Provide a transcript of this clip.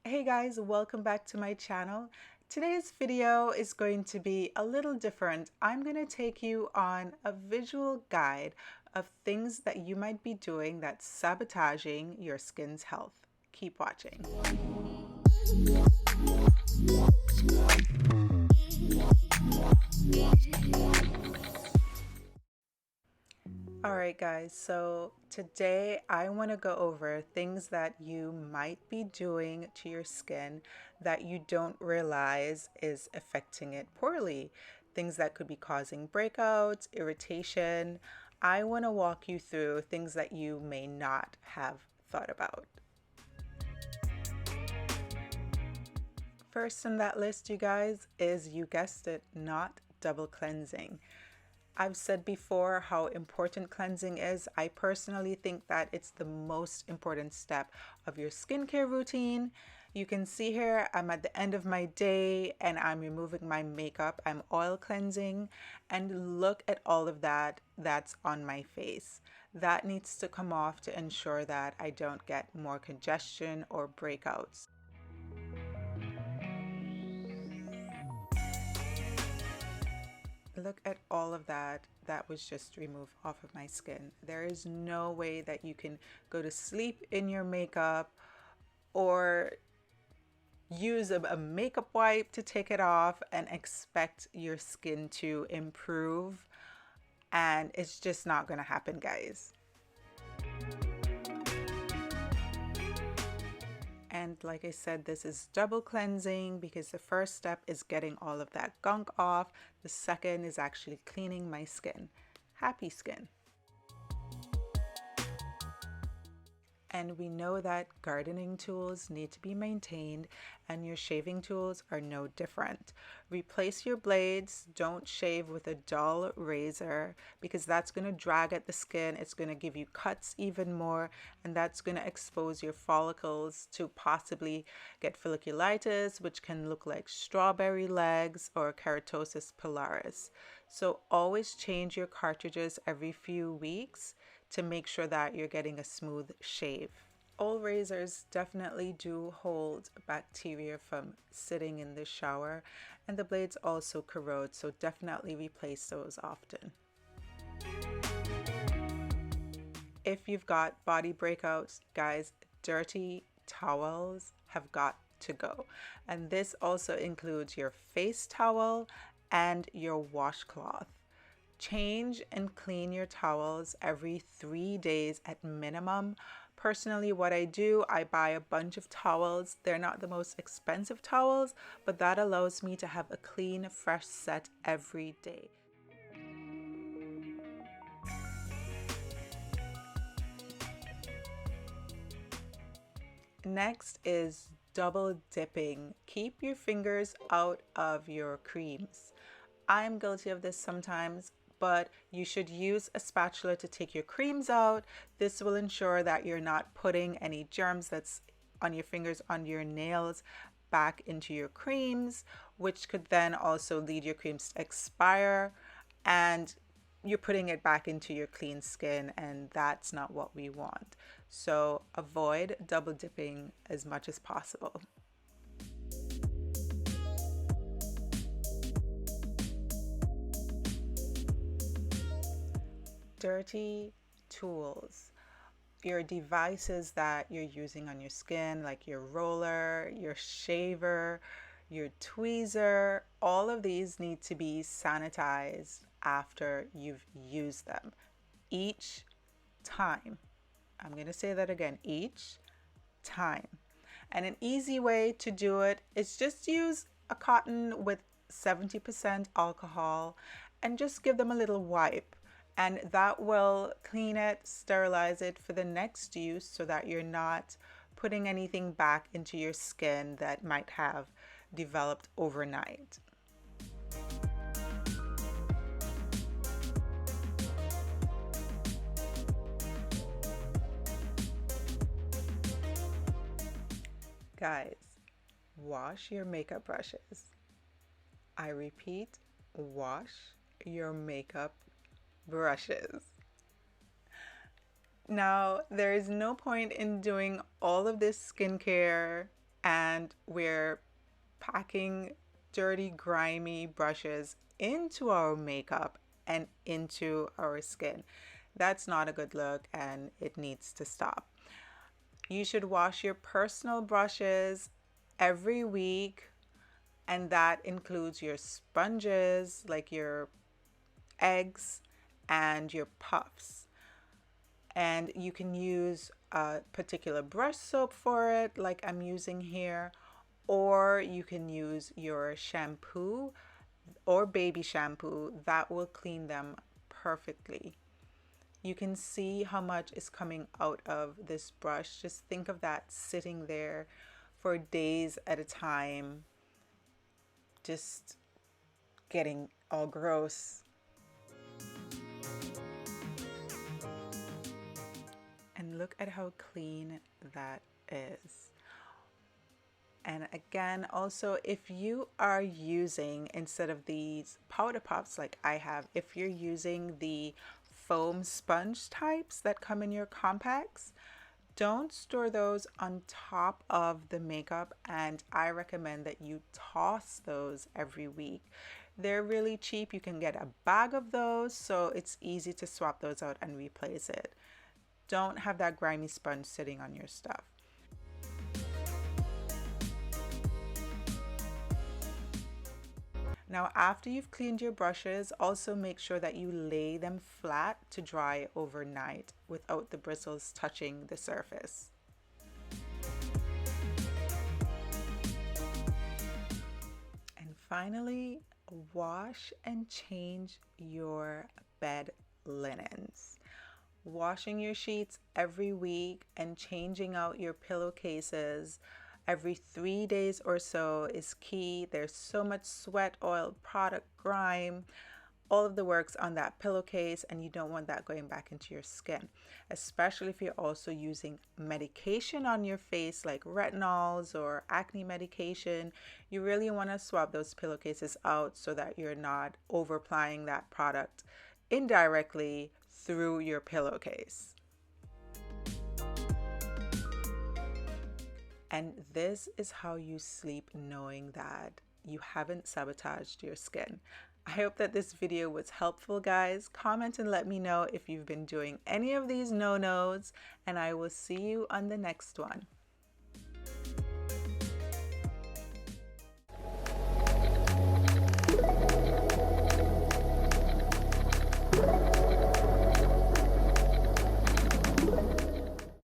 Hey guys, welcome back to my channel. Today's video is going to be a little different. I'm going to take you on a visual guide of things that you might be doing that's sabotaging your skin's health. Keep watching. Alright guys, so today I want to go over things that you might be doing to your skin that you don't realize is affecting it poorly. Things that could be causing breakouts, irritation. I want to walk you through things that you may not have thought about. First on that list, you guys, is, you guessed it, not double cleansing. I've said before how important cleansing is. I personally think that it's the most important step of your skincare routine. You can see here I'm at the end of my day and I'm removing my makeup. I'm oil cleansing, and look at all of that that's on my face. That needs to come off to ensure that I don't get more congestion or breakouts. Look at all of that was just removed off of my skin. There is no way that you can go to sleep in your makeup or use a makeup wipe to take it off and expect your skin to improve. And it's just not going to happen, guys. And like I said, this is double cleansing because the first step is getting all of that gunk off. The second is actually cleaning my skin. Happy skin. And we know that gardening tools need to be maintained, and your shaving tools are no different. Replace your blades. Don't shave with a dull razor because that's going to drag at the skin. It's going to give you cuts even more, and that's going to expose your follicles to possibly get folliculitis, which can look like strawberry legs or keratosis pilaris. So always change your cartridges every few weeks to make sure that you're getting a smooth shave. Old razors definitely do hold bacteria from sitting in the shower, and the blades also corrode, so definitely replace those often. If you've got body breakouts, guys, dirty towels have got to go. And this also includes your face towel and your washcloth. Change and clean your towels every 3 days at minimum. Personally, what I do, I buy a bunch of towels. They're not the most expensive towels, but that allows me to have a clean, fresh set every day. Next is double dipping. Keep your fingers out of your creams. I'm guilty of this sometimes, but you should use a spatula to take your creams out. This will ensure that you're not putting any germs that's on your fingers, on your nails, back into your creams, which could then also lead your creams to expire, and you're putting it back into your clean skin, and that's not what we want. So avoid double dipping as much as possible. Dirty tools, your devices that you're using on your skin, like your roller, your shaver, your tweezer, all of these need to be sanitized after you've used them each time. I'm going to say that again, each time. And an easy way to do it is just use a cotton with 70% alcohol and just give them a little wipe. And that will clean it, sterilize it for the next use, so that you're not putting anything back into your skin that might have developed overnight. Guys, wash your makeup brushes. I repeat, wash your makeup brushes. Now, there is no point in doing all of this skincare and we're packing dirty, grimy brushes into our makeup and into our skin. That's not a good look and it needs to stop. You should wash your personal brushes every week, and that includes your sponges, like your eggs and your puffs. And you can use a particular brush soap for it, like I'm using here, or you can use your shampoo or baby shampoo. That will clean them perfectly. You can see how much is coming out of this brush. Just think of that sitting there for days at a time, just getting all gross. And look at how clean that is. And again, also, if you are using, instead of these powder puffs like I have, if you're using the foam sponge types that come in your compacts, don't store those on top of the makeup, and I recommend that you toss those every week. They're really cheap. You can get a bag of those, so it's easy to swap those out and replace it. Don't have that grimy sponge sitting on your stuff. Now, after you've cleaned your brushes, also make sure that you lay them flat to dry overnight without the bristles touching the surface. And finally, wash and change your bed linens. Washing your sheets every week and changing out your pillowcases every 3 days or so is key. There's so much sweat, oil, product, grime, all of the works on that pillowcase, and you don't want that going back into your skin, especially if you're also using medication on your face like retinols or acne medication. You really want to swap those pillowcases out so that you're not over applying that product indirectly through your pillowcase. And this is how you sleep, knowing that you haven't sabotaged your skin. I hope that this video was helpful, guys. Comment and let me know if you've been doing any of these no-nos, and I will see you on the next one.